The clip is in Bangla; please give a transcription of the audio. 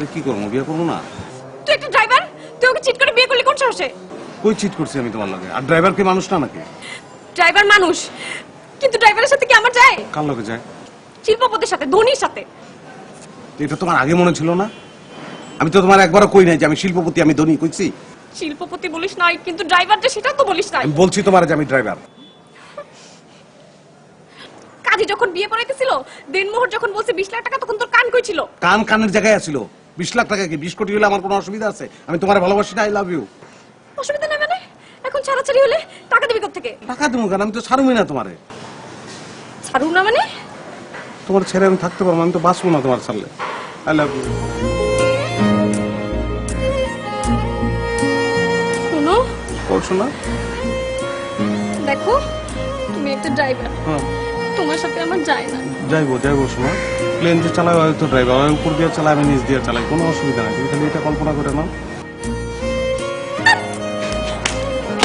তাহলে কি করবো, বিয়ে করবো না? তুই একটা ড্রাইভার, তুই ওকে চিট করে বিয়ে করলি কোন সাহসে? কই চিট করছি আমি তোমার লগে? আর ড্রাইভার কি মানুষ না নাকি? ড্রাইভার মানুষ, কিন্তু ড্রাইভারের সাথে কি আমার যায়? কার লগে যায়? শিল্পপতির সাথে, ধোনির সাথে। এটা তোমার আগে মনে ছিল না? আমি তো তোমার একবারও কই নাই যে আমি শিল্পপতি, আমি ধনী, কইছি? শিল্পপতি বলিস নাই, কিন্তু ড্রাইভার যে সেটা তো বলিস নাই। আমি বলছি তোমার যে আমি ড্রাইভার। কাজী যখন বিয়ে পড়াইতেছিল, দিনমোহর যখন বলছে 20 লাখ টাকা, তখন তোর কান কই ছিল? কান কানের জায়গায় আছিল। 20 লাখ টাকা কি 20 কোটি হলে আমার কোনো অসুবিধা আছে? আমি তোমার ভালোবাসি না, আই লাভ ইউ। অসুবিধা নেই মানে? এখন ছাড়াছাড়ি হলে টাকা দিবি কোত্থেকে? টাকা দেবো কেন? আমি তো ছাড়ুমি না তোমারে। ছাড়ু না মানে? তোমার ছেড়ে আমি থাকতে পারবো না, আমি তো বাঁচবো না তোমার ছাড়লে। I love you. শোনো, বলছো না? দেখো তুমি একটা ড্রাইভার, হ্যাঁ তোমার সাথে আমার যায় না। যাইবো যাইবো, শোনো। প্লেন যে চালায় হয়তো ড্রাইভার, উপর দিয়ে চালায়, আমি নিচ দিয়ে চালাই, কোনো অসুবিধা নাই। তুমি খালি এটা কল্পনা করে নাও।